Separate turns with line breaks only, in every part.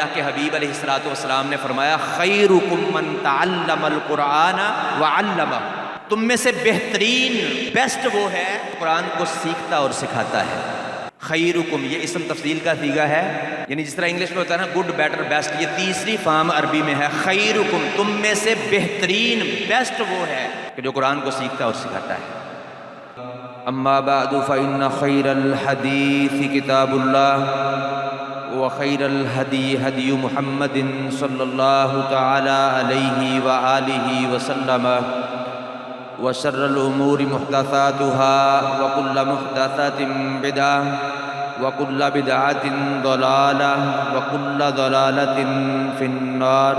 اللہ کے حبیب علیہ الصلوۃ والسلام نے فرمایا خیرکم من تعلم القرآن وعلمہ، تم میں سے بہترین بیسٹ وہ ہے قرآن کو سیکھتا اور سکھاتا ہے۔ خیرکم یہ اسم تفضیل کا صیغہ ہے، یعنی جس طرح انگلش میں ہوتا ہے نا گڈ بیٹر بیسٹ، یہ تیسری فارم عربی میں ہے۔ خیرکم تم میں سے بہترین بیسٹ وہ ہے کہ جو قرآن کو سیکھتا اور سکھاتا ہے۔ اما بعد فإن خیر الحدیث کتاب اللہ وخیر الہدی ہدی محمد صلی اللہ تعالی علیہ وآلہ وسلم وشر الامور محدثاتها وكل محدثات بدعة وكل بدعة ضلالة وكل ضلالة في النار۔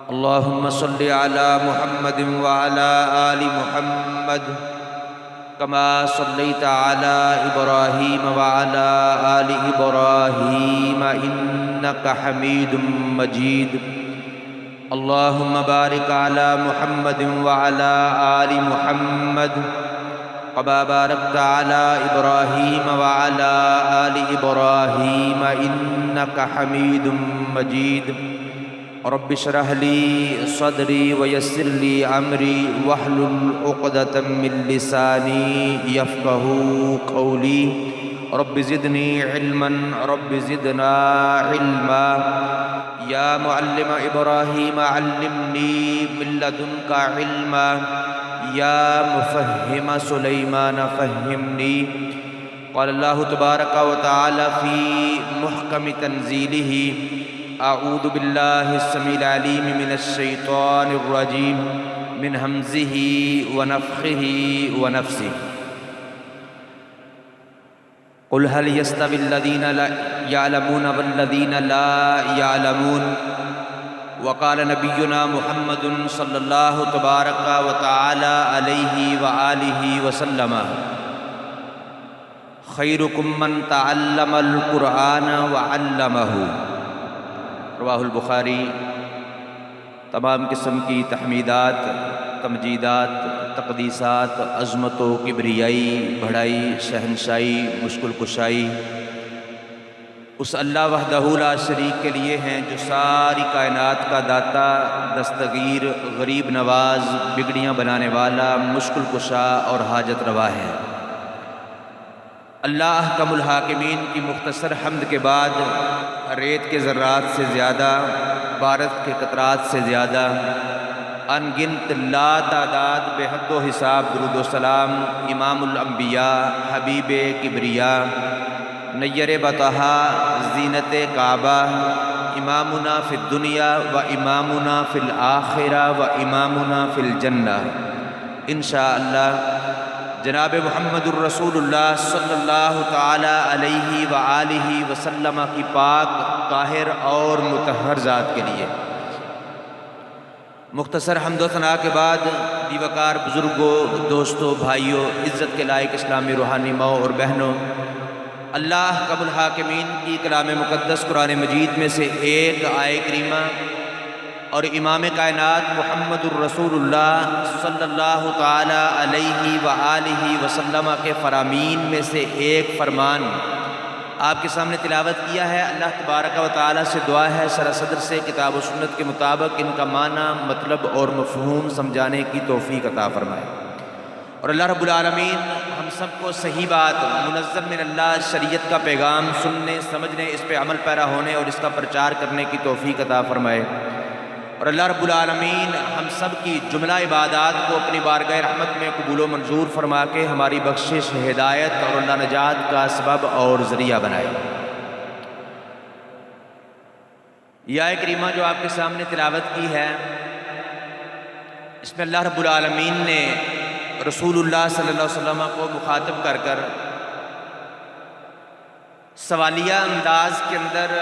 اللهم صل على محمد وعلى آل محمد كما صليت على إبراهيم وعلى آل إبراهيم إنك حميد مجيد۔ اللهم بارك على محمد وعلى آل محمد كما باركت على إبراهيم وعلى آل إبراهيم إنك حميد مجيد۔ رب اشرح لي صدري ويسر لي أمري واحلل عقدة من لساني يفقهوا قولي۔ رب زدني علما رب زدنا علما، یا معلم ابراہیم علمنی من لدنک علما، یا مفہم سلیمان فہمنی۔ قال اللہ تبارک و تعالی فی محکم تنزیلہ اعوذ باللہ السمیع العلیم من الشیطان الرجیم من ہمزہ ونفخہ ونفثہ۔ قل هل يستوي الذين لا يعلمون والذين لا يعلمون۔ وقال نبينا محمد صلى الله تبارك وتعالى عليه وآله وسلم خيركم من تعلم القرآن وعلمه۔ رواہ البخاری۔ تمام قسم کی تحمیدات، تمجیدات، تقدیسات، عظمت و کبریائی، بڑائی، شہنشائی، مشکل کشائی اس اللہ وحدہ لا شریک کے لیے ہیں جو ساری کائنات کا داتا، دستگیر، غریب نواز، بگڑیاں بنانے والا، مشکل کشا اور حاجت روا ہے۔ اللہ احکم الحاکمین کی مختصر حمد کے بعد ریت کے ذرات سے زیادہ، بارش کے قطرات سے زیادہ، ان گنت لا تعداد بے حد و حساب درود و سلام امام الانبیاء، حبیب کبریا، نیر بطحا، زینت کعبہ، امامنا فی الدنیا و امامنا فی الآخرہ و امامنا فی الجنہ انشاءاللہ جناب محمد الرسول اللہ صلی اللہ تعالی علیہ وآلہ وسلم کی پاک، طاہر اور مطہر ذات کے لیے۔ مختصر حمد و ثناء کے بعد دیوکار بزرگوں، دوستوں، بھائیوں، عزت کے لائق اسلامی روحانی ماؤں اور بہنوں، اللہ احکم الحاکمین کی کلام مقدس قرآن مجید میں سے ایک آیہ کریمہ اور امام کائنات محمد الرسول اللہ صلی اللہ تعالی علیہ وآلہ وسلم کے فرامین میں سے ایک فرمان آپ کے سامنے تلاوت کیا ہے۔ اللہ تبارک و تعالی سے دعا ہے سرصدر سے کتاب و سنت کے مطابق ان کا معنی، مطلب اور مفہوم سمجھانے کی توفیق عطا فرمائے، اور اللہ رب العالمین ہم سب کو صحیح بات، منزل من اللہ شریعت کا پیغام سننے، سمجھنے، اس پہ عمل پیرا ہونے اور اس کا پرچار کرنے کی توفیق عطا فرمائے، اور اللہ رب العالمین ہم سب کی جملہ عبادات کو اپنی بارگاہ رحمت میں قبول و منظور فرما کے ہماری بخشش، ہدایت اور اللہ نجات کا سبب اور ذریعہ بنائے۔ یہ آیہ کریمہ جو آپ کے سامنے تلاوت کی ہے، اس میں اللہ رب العالمین نے رسول اللہ صلی اللہ علیہ وسلم کو مخاطب کر کر سوالیہ انداز کے اندر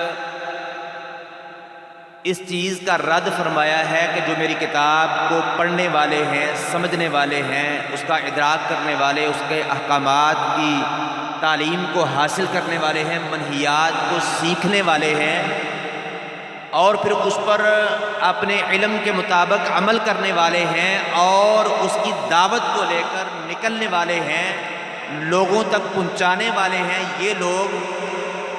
اس چیز کا رد فرمایا ہے کہ جو میری کتاب کو پڑھنے والے ہیں، سمجھنے والے ہیں، اس کا ادراک کرنے والے، اس کے احکامات کی تعلیم کو حاصل کرنے والے ہیں، منہیات کو سیکھنے والے ہیں، اور پھر اس پر اپنے علم کے مطابق عمل کرنے والے ہیں اور اس کی دعوت کو لے کر نکلنے والے ہیں، لوگوں تک پہنچانے والے ہیں، یہ لوگ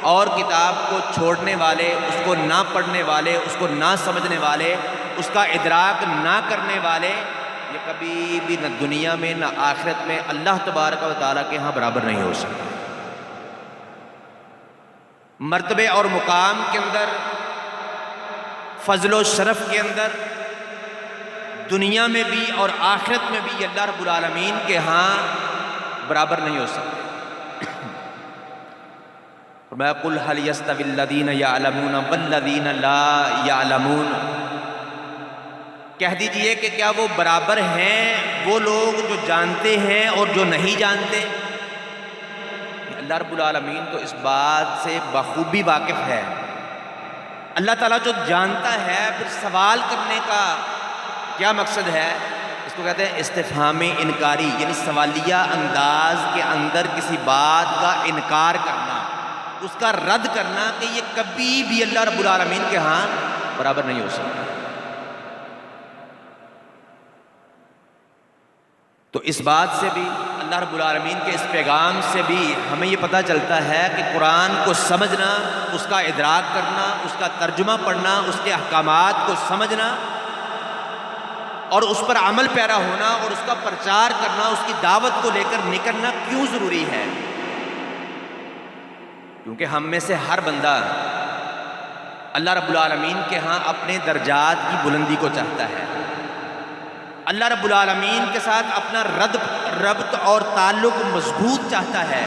اور کتاب کو چھوڑنے والے، اس کو نہ پڑھنے والے، اس کو نہ سمجھنے والے، اس کا ادراک نہ کرنے والے، یہ کبھی بھی نہ دنیا میں نہ آخرت میں اللہ تبارک و تعالیٰ کے ہاں برابر نہیں ہو سکتے۔ مرتبے اور مقام کے اندر، فضل و شرف کے اندر، دنیا میں بھی اور آخرت میں بھی اللہ رب العالمین کے ہاں برابر نہیں ہو سکتے۔ فرمایا قُلْ هَلْ يَسْتَوِي الَّذِينَ يَعْلَمُونَ وَالَّذِينَ لَا يَعْلَمُونَ، کہہ دیجئے کہ کیا وہ برابر ہیں وہ لوگ جو جانتے ہیں اور جو نہیں جانتے؟ اللہ رب العالمین تو اس بات سے بخوبی واقف ہے۔ اللہ تعالیٰ جو جانتا ہے، پھر سوال کرنے کا کیا مقصد ہے؟ اس کو کہتے ہیں استفہامی انکاری، یعنی سوالیہ انداز کے اندر کسی بات کا انکار کرنا، اس کا رد کرنا کہ یہ کبھی بھی اللہ رب العالمین کے ہاں برابر نہیں ہو سکتا۔ تو اس بات سے بھی، اللہ رب العالمین کے اس پیغام سے بھی ہمیں یہ پتہ چلتا ہے کہ قرآن کو سمجھنا، اس کا ادراک کرنا، اس کا ترجمہ پڑھنا، اس کے احکامات کو سمجھنا اور اس پر عمل پیرا ہونا اور اس کا پرچار کرنا، اس کی دعوت کو لے کر نکلنا کیوں ضروری ہے؟ کیونکہ ہم میں سے ہر بندہ اللہ رب العالمین کے ہاں اپنے درجات کی بلندی کو چاہتا ہے، اللہ رب العالمین کے ساتھ اپنا ربط اور تعلق مضبوط چاہتا ہے،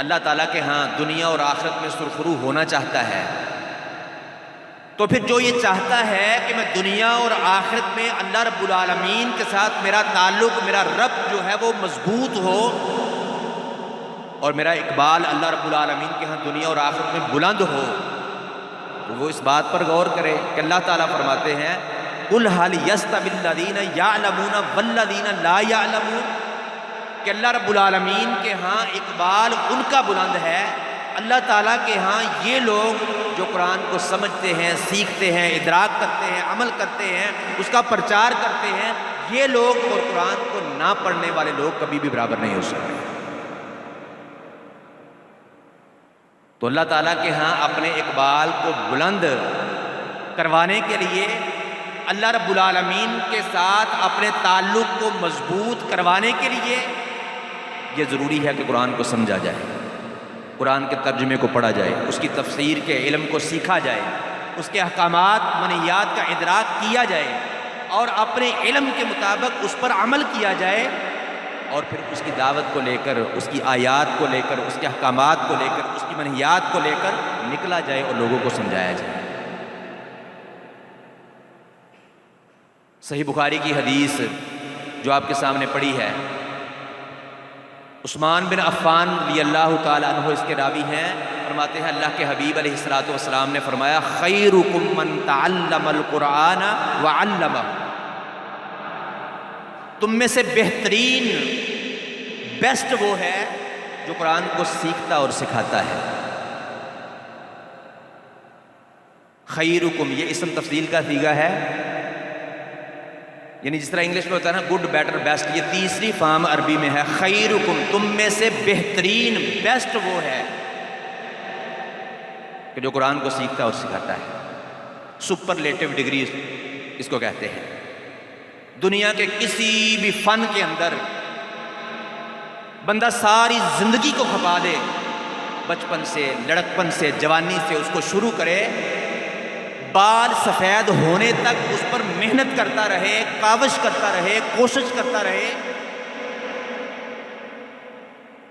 اللہ تعالیٰ کے ہاں دنیا اور آخرت میں سرخرو ہونا چاہتا ہے۔ تو پھر جو یہ چاہتا ہے کہ میں دنیا اور آخرت میں اللہ رب العالمین کے ساتھ میرا تعلق، میرا ربط جو ہے وہ مضبوط ہو اور میرا اقبال اللہ رب العالمین کے ہاں دنیا اور آخرت میں بلند ہو، تو وہ اس بات پر غور کرے کہ اللہ تعالیٰ فرماتے ہیں قُلْ هَلْ يَسْتَوِي الَّذِينَ يَعْلَمُونَ وَالَّذِينَ لَا يَعْلَمُونَ، کہ اللہ رب العالمین کے ہاں اقبال ان کا بلند ہے، اللہ تعالیٰ کے ہاں یہ لوگ جو قرآن کو سمجھتے ہیں، سیکھتے ہیں، ادراک کرتے ہیں، عمل کرتے ہیں، اس کا پرچار کرتے ہیں، یہ لوگ اور قرآن کو نہ پڑھنے والے لوگ کبھی بھی برابر نہیں ہو سکتے۔ تو اللہ تعالیٰ کے ہاں اپنے اقبال کو بلند کروانے کے لیے، اللہ رب العالمین کے ساتھ اپنے تعلق کو مضبوط کروانے کے لیے یہ ضروری ہے کہ قرآن کو سمجھا جائے، قرآن کے ترجمے کو پڑھا جائے، اس کی تفسیر کے علم کو سیکھا جائے، اس کے احکامات منہیات کا ادراک کیا جائے اور اپنے علم کے مطابق اس پر عمل کیا جائے، اور پھر اس کی دعوت کو لے کر، اس کی آیات کو لے کر، اس کے احکامات کو لے کر، اس کی منہیات کو لے کر نکلا جائے اور لوگوں کو سمجھایا جائے۔ صحیح بخاری کی حدیث جو آپ کے سامنے پڑھی ہے، عثمان بن عفان رضی اللہ تعالیٰ عنہ اس کے راوی ہیں، فرماتے ہیں اللہ کے حبیب علیہ الصلوۃ والسلام نے فرمایا خیرکم من تعلم القرآن وعلمہ، تم میں سے بہترین، بیسٹ وہ ہے جو قرآن کو سیکھتا اور سکھاتا ہے۔ خیرکم یہ اسم تفضیل کا صیغہ ہے، یعنی جس طرح انگلش میں ہوتا ہے نا گڈ، بیٹر، بیسٹ، یہ تیسری فارم عربی میں ہے۔ خیرکم تم میں سے بہترین، بیسٹ وہ ہے کہ جو قرآن کو سیکھتا اور سکھاتا ہے۔ سپرلیٹو ڈگری اس کو کہتے ہیں۔ دنیا کے کسی بھی فن کے اندر بندہ ساری زندگی کو کھپا دے، بچپن سے، لڑکپن سے، جوانی سے اس کو شروع کرے، بال سفید ہونے تک اس پر محنت کرتا رہے، کاوش کرتا رہے، کوشش کرتا رہے،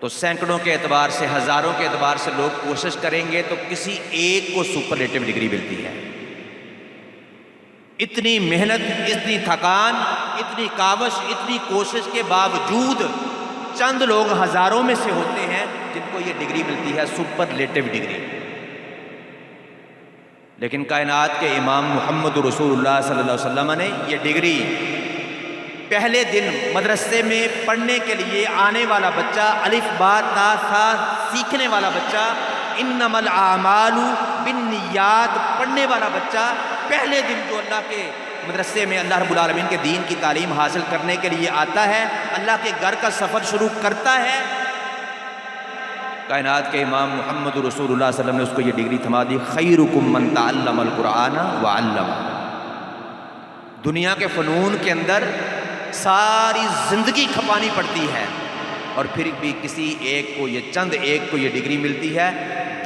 تو سینکڑوں کے اعتبار سے، ہزاروں کے اعتبار سے لوگ کوشش کریں گے تو کسی ایک کو سپرلیٹو ڈگری ملتی ہے۔ اتنی محنت، اتنی تھکان، اتنی کاوش، اتنی کوشش کے باوجود چند لوگ ہزاروں میں سے ہوتے ہیں جن کو یہ ڈگری ملتی ہے، سپرلیٹو ڈگری۔ لیکن کائنات کے امام محمد رسول اللہ صلی اللہ علیہ وسلم نے یہ ڈگری پہلے دن مدرسے میں پڑھنے کے لیے آنے والا بچہ، الف با تا ثا سیکھنے والا بچہ، انما الاعمال بالنیات پڑھنے والا بچہ، پہلے دن جو اللہ کے مدرسے میں اللہ رب العالمین کے دین کی تعلیم حاصل کرنے کے لیے آتا ہے، اللہ کے گھر کا سفر شروع کرتا ہے، کائنات کے امام محمد رسول اللہ صلی اللہ علیہ وسلم نے اس کو یہ ڈگری تھما دی، خیرکم من تعلم القرآن وعلمہ۔ دنیا کے فنون کے اندر ساری زندگی کھپانی پڑتی ہے، اور پھر بھی کسی ایک کو یہ چند ایک کو یہ ڈگری ملتی ہے،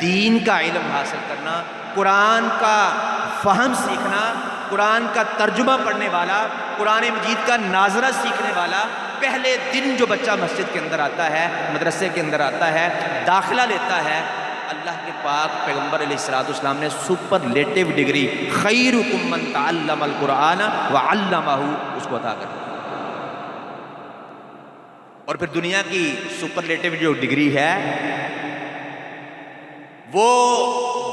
دین کا علم حاصل کرنا، قرآن کا فہم سیکھنا، قرآن کا ترجمہ پڑھنے والا، قرآن مجید کا ناظرہ سیکھنے والا۔ پہلے دن جو بچہ مسجد کے اندر آتا ہے، مدرسے کے اندر آتا ہے، داخلہ لیتا ہے، اللہ کے پاک پیغمبر علیہ السلام نے سپرلیٹو ڈگری خیرکم من تعلم القرآن وعلمہ اس کو عطا کر دی۔ اور پھر دنیا کی سپرلیٹو جو ڈگری ہے وہ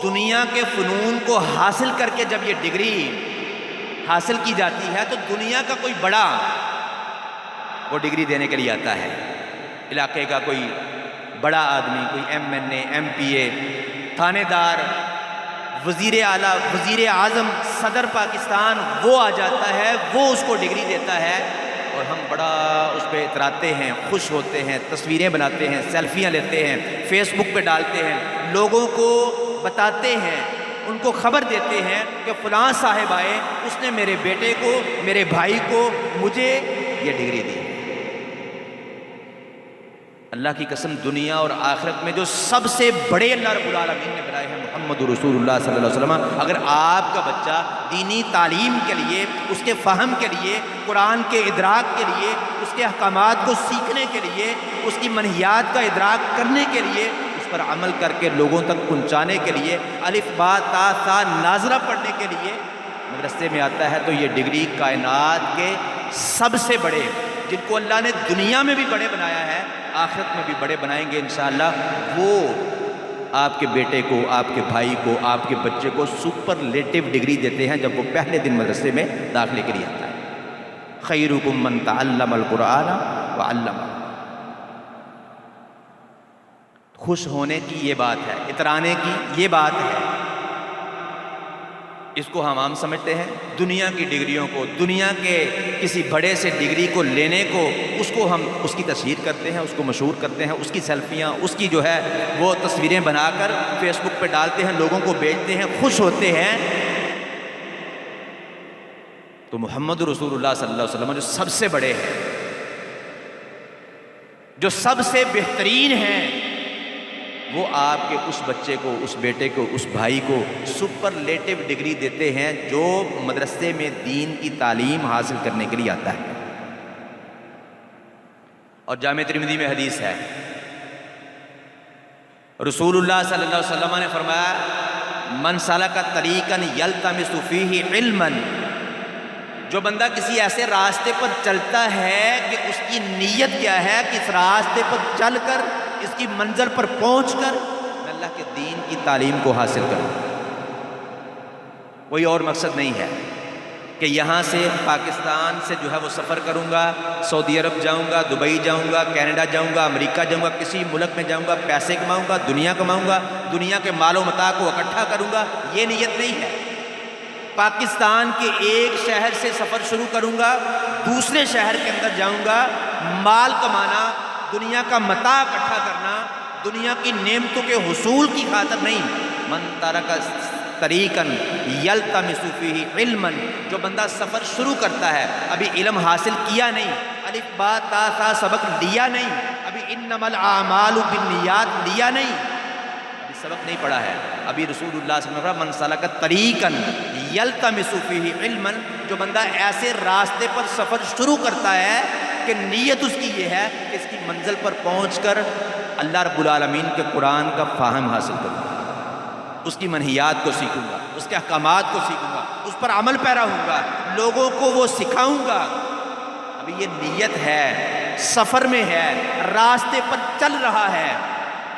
دنیا کے فنون کو حاصل کر کے جب یہ ڈگری حاصل کی جاتی ہے تو دنیا کا کوئی بڑا وہ ڈگری دینے کے لیے آتا ہے، علاقے کا کوئی بڑا آدمی، کوئی ایم این اے، ایم پی اے، تھانے دار، وزیر اعلیٰ، وزیر اعظم، صدر پاکستان، وہ آ جاتا ہے، وہ اس کو ڈگری دیتا ہے، اور ہم بڑا اس پہ اتراتے ہیں، خوش ہوتے ہیں، تصویریں بناتے ہیں، سیلفیاں لیتے ہیں، فیس بک پہ ڈالتے ہیں، لوگوں کو بتاتے ہیں، ان کو خبر دیتے ہیں کہ فلاں صاحب آئے، اس نے میرے بیٹے کو، میرے بھائی کو، مجھے یہ ڈگری دی۔ اللہ کی قسم، دنیا اور آخرت میں جو سب سے بڑے اللہ رب العالمین نے بنائے ہیں محمد رسول اللہ صلی اللہ علیہ وسلم، اگر آپ کا بچہ دینی تعلیم کے لیے، اس کے فہم کے لیے، قرآن کے ادراک کے لیے، اس کے احکامات کو سیکھنے کے لیے، اس کی منہیات کا ادراک کرنے کے لیے، اس پر عمل کر کے لوگوں تک پہنچانے کے لیے، الف با تا ثا ناظرہ پڑھنے کے لیے مدرسے میں آتا ہے، تو یہ ڈگری کائنات کے سب سے بڑے، جن کو اللہ نے دنیا میں بھی بڑے بنایا ہے، آخرت میں بھی بڑے بنائیں گے انشاءاللہ، وہ آپ کے بیٹے کو، آپ کے بھائی کو، آپ کے بچے کو سپرلیٹو ڈگری دیتے ہیں جب وہ پہلے دن مدرسے میں داخلے کے لیے آتا ہے۔ خیرکم من تعلم القرآن وعلمہ۔ خوش ہونے کی یہ بات ہے، اترانے کی یہ بات ہے، اس کو ہم عام سمجھتے ہیں۔ دنیا کی ڈگریوں کو، دنیا کے کسی بڑے سے ڈگری کو لینے کو، اس کو ہم اس کی تشہیر کرتے ہیں، اس کو مشہور کرتے ہیں، اس کی سیلفیاں، اس کی جو ہے وہ تصویریں بنا کر فیس بک پہ ڈالتے ہیں، لوگوں کو بھیجتے ہیں، خوش ہوتے ہیں۔ تو محمد رسول اللہ صلی اللہ علیہ وسلم جو سب سے بڑے ہیں، جو سب سے بہترین ہیں، وہ آپ کے اس بچے کو، اس بیٹے کو، اس بھائی کو سپرلیٹو ڈگری دیتے ہیں جو مدرسے میں دین کی تعلیم حاصل کرنے کے لیے آتا ہے۔ اور جامع ترمذی میں حدیث ہے، رسول اللہ صلی اللہ علیہ وسلم نے فرمایا، من سلک طریقا یلتمس فیہ علما، جو بندہ کسی ایسے راستے پر چلتا ہے کہ اس کی نیت کیا ہے کہ اس راستے پر چل کر، اس کی منزل پر پہنچ کر میں اللہ کے دین کی تعلیم کو حاصل کروں، کوئی اور مقصد نہیں ہے کہ یہاں سے پاکستان سے جو ہے وہ سفر کروں گا، سعودی عرب جاؤں گا، دبئی جاؤں گا، کینیڈا جاؤں گا، امریکہ جاؤں گا، کسی ملک میں جاؤں گا، پیسے کماؤں گا، دنیا کماؤں گا، دنیا کے مال و متاع کو اکٹھا کروں گا، یہ نیت نہیں ہے۔ پاکستان کے ایک شہر سے سفر شروع کروں گا، دوسرے شہر کے اندر جاؤں گا، مال کمانا، دنیا کا متاع اکٹھا کرنا، دنیا کی نعمتوں کے حصول کی خاطر نہیں۔ من ترک طریقا یلتمس فیہ علما، جو بندہ سفر شروع کرتا ہے، ابھی علم حاصل کیا نہیں، الف با تا ثا سبق لیا نہیں، ابھی انما الاعمال بالنیات لیا نہیں، ابھی سبق نہیں پڑھا ہے، ابھی رسول اللہ صلی اللہ علیہ وسلم من سلک طریقا یلتمس فیہ علما، جو بندہ ایسے راستے پر سفر شروع کرتا ہے کہ نیت اس کی یہ ہے کہ اس کی منزل پر پہنچ کر اللہ رب العالمین کے قرآن کا فہم حاصل کروں گا، اس کی منہیات کو سیکھوں گا، اس کے احکامات کو سیکھوں گا، اس پر عمل پیرا ہوں گا، لوگوں کو وہ سکھاؤں گا۔ ابھی یہ نیت ہے، سفر میں ہے، راستے پر چل رہا ہے۔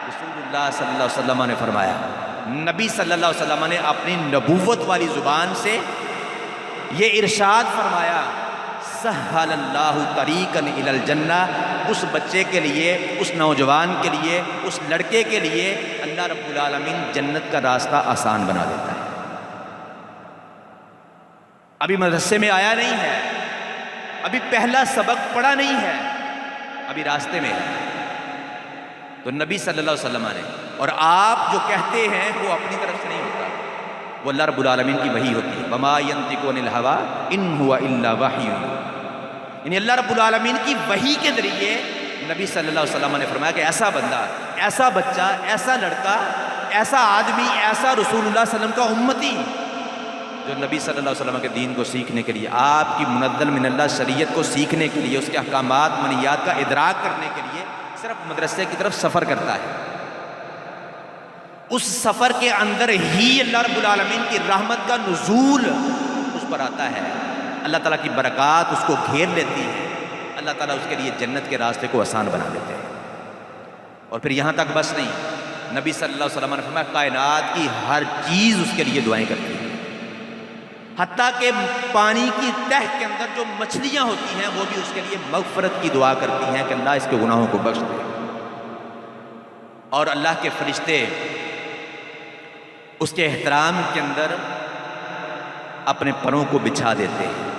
رسول اللہ صلی اللہ علیہ وسلم نے فرمایا، نبی صلی اللہ علیہ وسلم نے اپنی نبوت والی زبان سے یہ ارشاد فرمایا، سہل اللہ طریقا الی الجنہ، اس بچے کے لیے، اس نوجوان کے لیے، اس لڑکے کے لیے اللہ رب العالمین جنت کا راستہ آسان بنا دیتا ہے۔ ابھی مدرسے میں آیا نہیں ہے، ابھی پہلا سبق پڑھا نہیں ہے، ابھی راستے میں ہے، تو نبی صلی اللہ علیہ وسلم نے، اور آپ جو کہتے ہیں وہ اپنی طرف سے نہیں ہوتا، وہ اللہ رب العالمین کی وحی ہوتی ہے۔ وما ينطق عن الهوى ان هو الا وحی، یعنی اللہ رب العالمین کی وحی کے ذریعے نبی صلی اللہ علیہ وسلم نے فرمایا کہ ایسا بندہ، ایسا بچہ، ایسا لڑکا، ایسا آدمی، ایسا رسول اللہ صلی اللہ علیہ وسلم کا امتی جو نبی صلی اللہ علیہ وسلم کے دین کو سیکھنے کے لیے، آپ کی منزل من اللہ شریعت کو سیکھنے کے لیے، اس کے احکامات منہیات کا ادراک کرنے کے لیے صرف مدرسے کی طرف سفر کرتا ہے۔ اس سفر کے اندر ہی اللہ رب العالمین کی رحمت کا نزول اس پر آتا ہے، اللہ تعالیٰ کی برکات اس کو گھیر لیتی ہے، اللہ تعالیٰ اس کے لیے جنت کے راستے کو آسان بنا دیتے ہیں۔ اور پھر یہاں تک بس نہیں، نبی صلی اللہ علیہ وسلم نے فرمایا کائنات کی ہر چیز اس کے لیے دعائیں کرتی ہے، حتیٰ کہ پانی کی تہ کے اندر جو مچھلیاں ہوتی ہیں وہ بھی اس کے لیے مغفرت کی دعا کرتی ہیں کہ اللہ اس کے گناہوں کو بخش دے۔ اور اللہ کے فرشتے اس کے احترام کے اندر اپنے پروں کو بچھا دیتے ہیں،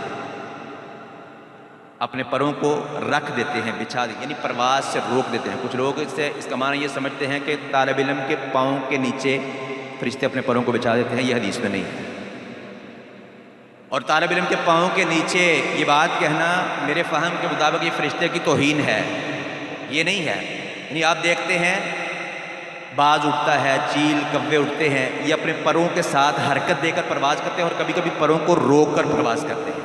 اپنے پروں کو رکھ دیتے ہیں، بچھا دیتے ہیں، یعنی پرواز سے روک دیتے ہیں۔ کچھ لوگ اس کا معنی یہ سمجھتے ہیں کہ طالب علم کے پاؤں کے نیچے فرشتے اپنے پروں کو بچھا دیتے ہیں، یہ حدیث میں نہیں ہے۔ اور طالب علم کے پاؤں کے نیچے یہ بات کہنا میرے فہم کے مطابق یہ فرشتے کی توہین ہے، یہ نہیں ہے۔ یعنی آپ دیکھتے ہیں باز اٹھتا ہے، چیل کوے اٹھتے ہیں، یہ اپنے پروں کے ساتھ حرکت دے کر پرواز کرتے ہیں اور کبھی کبھی پروں کو روک کر پرواز کرتے ہیں۔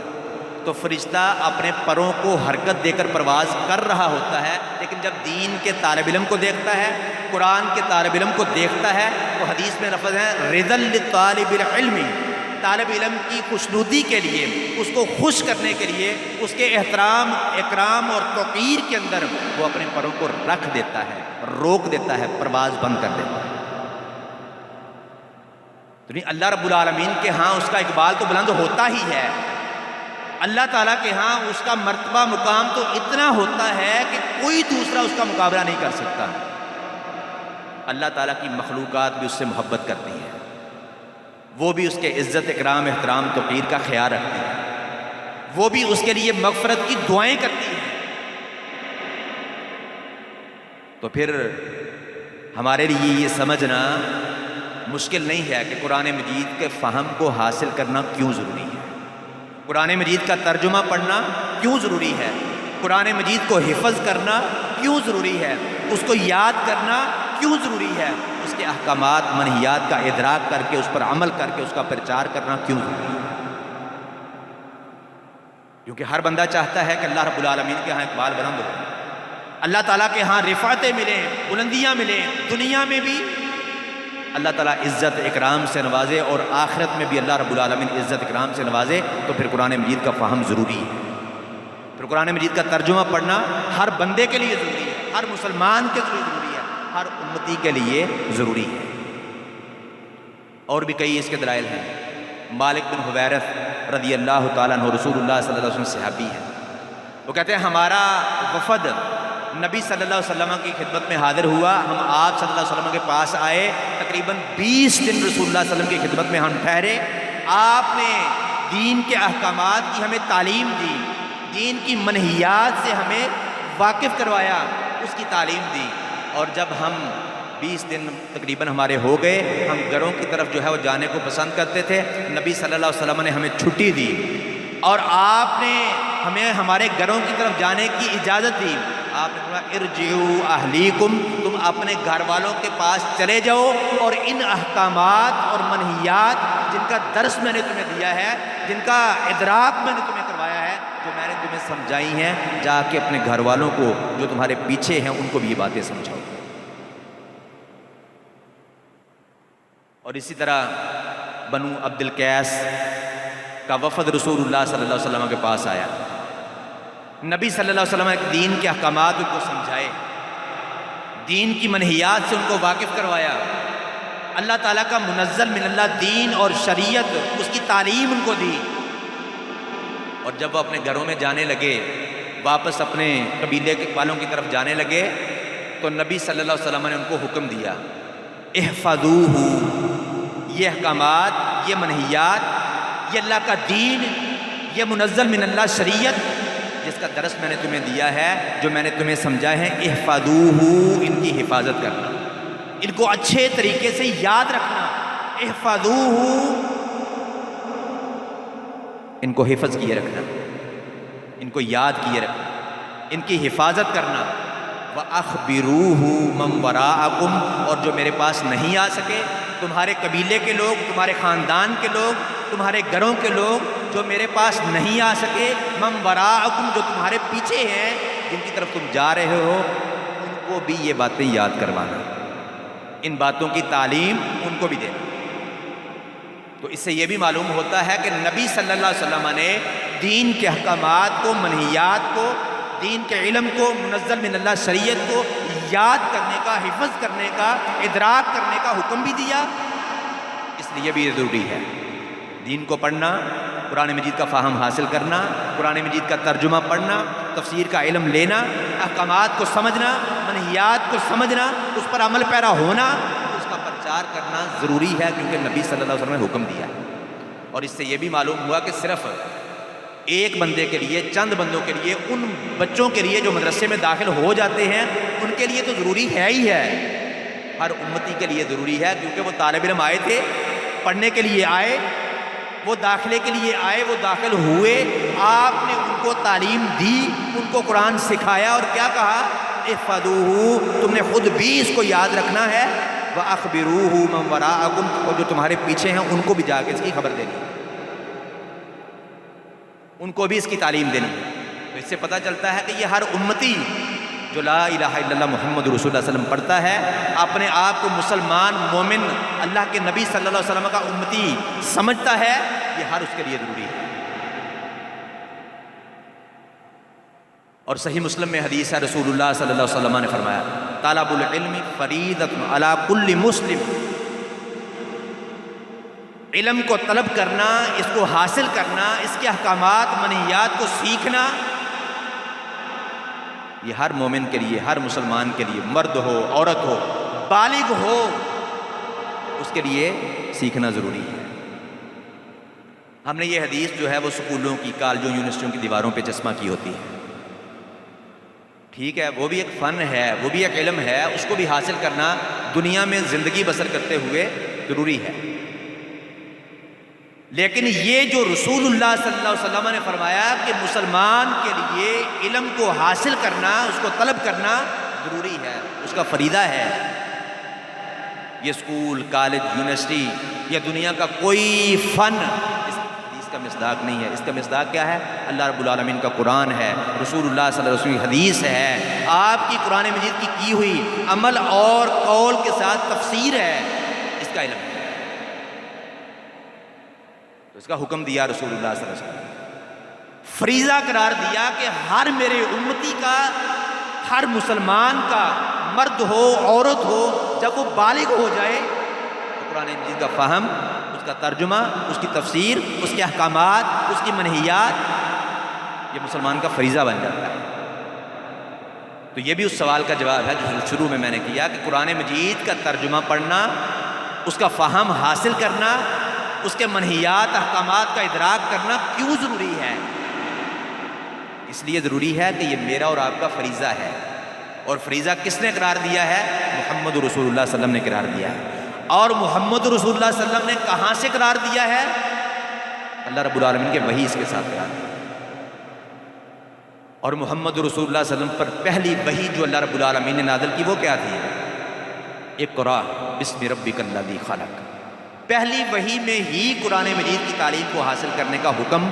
تو فرشتہ اپنے پروں کو حرکت دے کر پرواز کر رہا ہوتا ہے، لیکن جب دین کے طالب علم کو دیکھتا ہے، قرآن کے طالب علم کو دیکھتا ہے، تو حدیث میں لفظ ہے رضا للطالب العلم، طالب علم کی خوشنودی کے لیے، اس کو خوش کرنے کے لیے، اس کے احترام، اکرام اور توقیر کے اندر وہ اپنے پروں کو رکھ دیتا ہے، روک دیتا ہے، پرواز بند کر دیتا ہے۔ تو نہیں، اللہ رب العالمین کے ہاں اس کا اقبال تو بلند ہوتا ہی ہے، اللہ تعالیٰ کے ہاں اس کا مرتبہ مقام تو اتنا ہوتا ہے کہ کوئی دوسرا اس کا مقابلہ نہیں کر سکتا۔ اللہ تعالیٰ کی مخلوقات بھی اس سے محبت کرتی ہیں، وہ بھی اس کے عزت، اکرام، احترام، توقیر کا خیال رکھتی ہیں، وہ بھی اس کے لیے مغفرت کی دعائیں کرتی ہیں۔ تو پھر ہمارے لیے یہ سمجھنا مشکل نہیں ہے کہ قرآن مجید کے فہم کو حاصل کرنا کیوں ضروری ہے، قرآن مجید کا ترجمہ پڑھنا کیوں ضروری ہے، قرآن مجید کو حفظ کرنا کیوں ضروری ہے، اس کو یاد کرنا کیوں ضروری ہے، اس کے احکامات منہیات کا ادراک کر کے اس پر عمل کر کے اس کا پرچار کرنا کیوں ضروری ہے۔ کیونکہ ہر بندہ چاہتا ہے کہ اللہ رب العالمین کے ہاں اقبال بلند ہو، اللہ تعالیٰ کے ہاں رفعتیں ملیں، بلندیاں ملیں، دنیا میں بھی اللہ تعالیٰ عزت اکرام سے نوازے اور آخرت میں بھی اللہ رب العالمین عزت اکرام سے نوازے۔ تو پھر قرآن مجید کا فہم ضروری ہے، پھر قرآن مجید کا ترجمہ پڑھنا ہر بندے کے لیے ضروری ہے، ہر مسلمان کے لیے ضروری ہے، ہر امتی کے لیے ضروری ہے۔ اور بھی کئی اس کے دلائل ہیں۔ مالک بن حویرث رضی اللہ تعالیٰ عنہ رسول اللہ صلی اللہ علیہ وسلم صحابی ہیں، وہ کہتے ہیں ہمارا وفد نبی صلی اللہ علیہ وسلم کی خدمت میں حاضر ہوا، ہم آپ صلی اللہ علیہ وسلم کے پاس آئے، تقریباً 20 دن رسول اللہ صلی اللہ علیہ وسلم کی خدمت میں ہم ٹھہرے، آپ نے دین کے احکامات کی ہمیں تعلیم دی، دین کی منہیات سے ہمیں واقف کروایا، اس کی تعلیم دی، اور جب ہم 20 دن تقریباً ہمارے ہو گئے، ہم گھروں کی طرف جو ہے وہ جانے کو پسند کرتے تھے، نبی صلی اللہ علیہ وسلم نے ہمیں چھٹی دی اور آپ نے ہمیں ہمارے گھروں کی طرف جانے کی اجازت دی۔ آپ نے کہا ارجعوا اہلیکم، تم اپنے گھر والوں کے پاس چلے جاؤ اور ان احکامات اور منہیات جن کا درس میں نے تمہیں دیا ہے، جن کا ادراک میں نے تمہیں کروایا ہے، جو میں نے تمہیں سمجھائی ہیں، جا کے اپنے گھر والوں کو جو تمہارے پیچھے ہیں ان کو بھی یہ باتیں سمجھاؤ۔ اور اسی طرح بنو عبد القیس کا وفد رسول اللہ صلی اللہ علیہ وسلم کے پاس آیا، نبی صلی اللہ علیہ وسلم نے دین کے احکامات ان کو سمجھائے، دین کی منہیات سے ان کو واقف کروایا، اللہ تعالیٰ کا منزل من اللہ دین اور شریعت اس کی تعلیم ان کو دی، اور جب وہ اپنے گھروں میں جانے لگے، واپس اپنے قبیلے والوں کی طرف جانے لگے، تو نبی صلی اللہ علیہ وسلم نے ان کو حکم دیا احفظوہ، یہ احکامات، یہ منہیات، یہ اللہ کا دین، یہ منزل من اللہ شریعت جس کا درس میں نے تمہیں دیا ہے، جو میں نے تمہیں سمجھا ہے، احفظوہ، ان کی حفاظت کرنا، ان کو اچھے طریقے سے یاد رکھنا، احفظوہ، ان کو حفظ کیے رکھنا، ان کو یاد کیے رکھنا، ان کی حفاظت کرنا، وَأَخْبِرُوهُ مَنْ وَرَاءَكُمْ، اور جو میرے پاس نہیں آ سکے، تمہارے قبیلے کے لوگ، تمہارے خاندان کے لوگ، تمہارے گھروں کے لوگ جو میرے پاس نہیں آ سکے، مَنْ وَرَاءَكُمْ، جو تمہارے پیچھے ہیں، جن کی طرف تم جا رہے ہو، ان کو بھی یہ باتیں یاد کروانا، ان باتوں کی تعلیم ان کو بھی دینا۔ تو اس سے یہ بھی معلوم ہوتا ہے کہ نبی صلی اللہ علیہ وسلم نے دین کے احکامات کو، منہیات کو، دین کے علم کو، منزل من اللہ شریعت کو یاد کرنے کا، حفظ کرنے کا، ادراک کرنے کا حکم بھی دیا۔ اس لیے بھی یہ ضروری ہے دین کو پڑھنا، قرآن مجید کا فہم حاصل کرنا، قرآن مجید کا ترجمہ پڑھنا، تفسیر کا علم لینا، احکامات کو سمجھنا، منہیات کو سمجھنا، اس پر عمل پیرا ہونا، اس کا پرچار کرنا ضروری ہے، کیونکہ نبی صلی اللہ علیہ وسلم نے حکم دیا ہے۔ اور اس سے یہ بھی معلوم ہوا کہ صرف ایک بندے کے لیے، چند بندوں کے لیے، ان بچوں کے لیے جو مدرسے میں داخل ہو جاتے ہیں، ان کے لیے تو ضروری ہے ہی ہے، ہر امتی کے لیے ضروری ہے، کیونکہ وہ طالب علم آئے تھے، پڑھنے کے لیے آئے، وہ داخلے کے لیے آئے، وہ داخل ہوئے، آپ نے ان کو تعلیم دی، ان کو قرآن سکھایا، اور کیا کہا؟ احفظوہ، تم نے خود بھی اس کو یاد رکھنا ہے، وَأَخْبِرُوهُ مَنْ وَرَاءَكُمْ، اور جو تمہارے پیچھے ہیں ان کو بھی جا کے اس کی خبر دینی، ان کو بھی اس کی تعلیم دینی۔ تو اس سے پتہ چلتا ہے کہ یہ ہر امتی جو لا الہ الا اللہ محمد رسول اللہ صلی اللہ علیہ وسلم پڑھتا ہے، اپنے آپ کو مسلمان، مومن، اللہ کے نبی صلی اللہ علیہ وسلم کا امتی سمجھتا ہے، یہ ہر اس کے لیے ضروری ہے۔ اور صحیح مسلم میں حدیث ہے، رسول اللہ صلی اللہ علیہ وسلم نے فرمایا، طلب العلم فریضۃ علی کل مسلم، علم کو طلب کرنا، اس کو حاصل کرنا، اس کے احکامات، منہیات کو سیکھنا، یہ ہر مومن کے لیے، ہر مسلمان کے لیے، مرد ہو، عورت ہو، بالغ ہو، اس کے لیے سیکھنا ضروری ہے۔ ہم نے یہ حدیث جو ہے وہ سکولوں کی، کالجوں، یونیورسٹیوں کی دیواروں پہ چسپاں کی ہوتی ہے، ٹھیک ہے، وہ بھی ایک فن ہے، وہ بھی ایک علم ہے، اس کو بھی حاصل کرنا دنیا میں زندگی بسر کرتے ہوئے ضروری ہے۔ لیکن یہ جو رسول اللہ صلی اللہ علیہ وسلم نے فرمایا کہ مسلمان کے لیے علم کو حاصل کرنا، اس کو طلب کرنا ضروری ہے، اس کا فریضہ ہے، یہ اسکول، کالج، یونیورسٹی یا دنیا کا کوئی فن اس حدیث کا مصداق نہیں ہے۔ اس کا مصداق کیا ہے؟ اللہ رب العالمین کا قرآن ہے، رسول اللہ صلی اللہ علیہ وسلم کی حدیث ہے، آپ کی قرآن مجید کی ہوئی عمل اور قول کے ساتھ تفسیر ہے، اس کا علم ہے، اس کا حکم دیا رسول اللہ صلی اللہ علیہ وسلم، فریضہ قرار دیا کہ ہر میرے امتی کا، ہر مسلمان کا، مرد ہو، عورت ہو، جب وہ بالغ ہو جائے تو قرآن مجید کا فہم، اس کا ترجمہ، اس کی تفسیر، اس کے احکامات، اس کی منہیات، یہ مسلمان کا فریضہ بن جاتا ہے۔ تو یہ بھی اس سوال کا جواب ہے جو شروع میں نے کیا کہ قرآن مجید کا ترجمہ پڑھنا، اس کا فہم حاصل کرنا، اس کے منہیات، احکامات کا ادراک کرنا کیوں ضروری ہے؟ اس لیے ضروری ہے کہ یہ میرا اور آپ کا فریضہ ہے، اور فریضہ کس نے قرار دیا ہے؟ محمد رسول اللہ صلی اللہ علیہ وسلم نے قرار دیا ہے۔ اور محمد رسول اللہ صلی اللہ علیہ وسلم نے کہاں سے قرار دیا ہے؟ اللہ رب العالمین کے وحی اس کے ساتھ قرار دیا۔ اور محمد رسول اللہ صلی اللہ علیہ وسلم پر پہلی وحی جو اللہ رب العالمین نے نازل کی وہ کیا تھی؟ اقرأ بسم ربک الذی خلق۔ پہلی وحی میں ہی قرآن مجید کی تعلیم کو حاصل کرنے کا حکم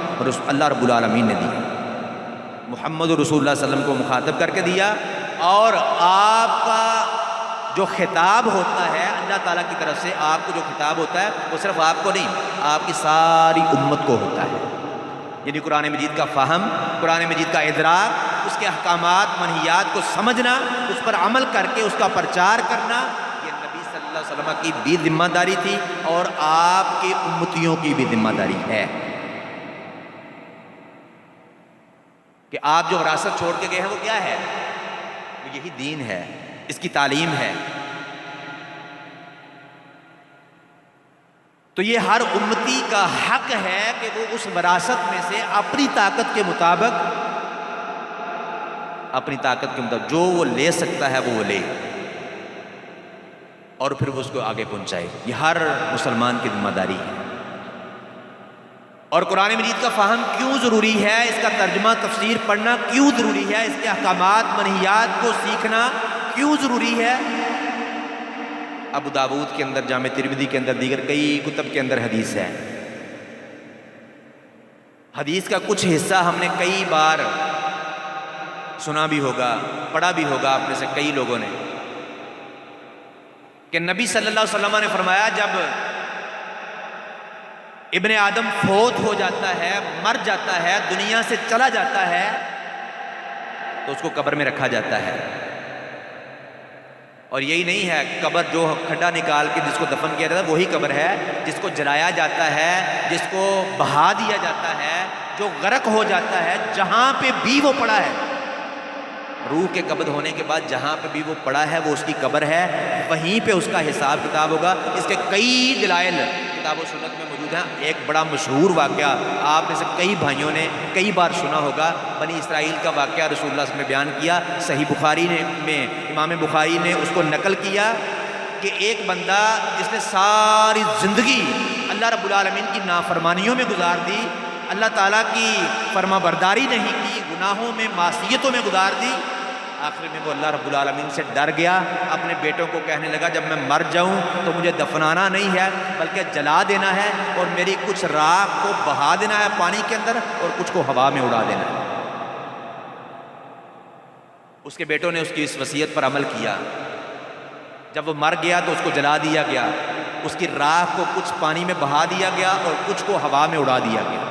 اللہ رب العالمین نے دیا، محمد رسول اللہ صلی اللہ علیہ وسلم کو مخاطب کر کے دیا، اور آپ کا جو خطاب ہوتا ہے اللہ تعالیٰ کی طرف سے، آپ کو جو خطاب ہوتا ہے وہ صرف آپ کو نہیں، آپ کی ساری امت کو ہوتا ہے، یعنی قرآن مجید کا فہم، قرآن مجید کا ادراک، اس کے احکامات، منہیات کو سمجھنا، اس پر عمل کر کے اس کا پرچار کرنا، یہ نبی صلی اللہ علیہ وسلم کی بھی ذمہ داری تھی اور آپ کے امتیوں کی بھی ذمہ داری ہے کہ آپ جو وراثت چھوڑ کے گئے ہیں وہ کیا ہے؟ وہ یہی دین ہے، اس کی تعلیم ہے۔ تو یہ ہر امتی کا حق ہے کہ وہ اس وراثت میں سے اپنی طاقت کے مطابق اپنی طاقت کے مطابق جو وہ لے سکتا ہے وہ لے اور پھر وہ اس کو آگے پہنچائے. یہ ہر مسلمان کی ذمہ داری ہے. اور قرآن مجید کا فہم کیوں ضروری ہے، اس کا ترجمہ تفسیر پڑھنا کیوں ضروری ہے، اس کے احکامات منہیات کو سیکھنا کیوں ضروری ہے. ابو داود کے اندر، جامع ترمذی کے اندر، دیگر کئی کتب کے اندر حدیث ہے. حدیث کا کچھ حصہ ہم نے کئی بار سنا بھی ہوگا، پڑھا بھی ہوگا آپ میں سے کئی لوگوں نے، کہ نبی صلی اللہ علیہ وسلم نے فرمایا جب ابن آدم فوت ہو جاتا ہے، مر جاتا ہے، دنیا سے چلا جاتا ہے، تو اس کو قبر میں رکھا جاتا ہے. اور یہی نہیں ہے قبر جو کھڈا نکال کے جس کو دفن کیا جاتا ہے وہی قبر ہے، جس کو جلایا جاتا ہے، جس کو بہا دیا جاتا ہے، جو غرق ہو جاتا ہے، جہاں پہ بھی وہ پڑا ہے، روح کے قبض ہونے کے بعد جہاں پہ بھی وہ پڑا ہے وہ اس کی قبر ہے، وہیں پہ اس کا حساب کتاب ہوگا. اس کے کئی دلائل کتاب و سنت میں موجود ہیں. ایک بڑا مشہور واقعہ آپ میں سے کئی بھائیوں نے کئی بار سنا ہوگا، بنی اسرائیل کا واقعہ رسول اللہ صلی اللہ علیہ وسلم نے بیان کیا. صحیح بخاری میں امام بخاری نے اس کو نقل کیا کہ ایک بندہ جس نے ساری زندگی اللہ رب العالمین کی نافرمانیوں میں گزار دی، اللہ تعالیٰ کی فرما برداری نہیں کی، گناہوں میں معصیتوں میں گزار دی، آخر میں وہ اللہ رب العالمین سے ڈر گیا. اپنے بیٹوں کو کہنے لگا جب میں مر جاؤں تو مجھے دفنانا نہیں ہے بلکہ جلا دینا ہے، اور میری کچھ راکھ کو بہا دینا ہے پانی کے اندر اور کچھ کو ہوا میں اڑا دینا ہے. اس کے بیٹوں نے اس کی اس وصیت پر عمل کیا. جب وہ مر گیا تو اس کو جلا دیا گیا، اس کی راکھ کو کچھ پانی میں بہا دیا گیا اور کچھ کو ہوا میں اڑا دیا گیا.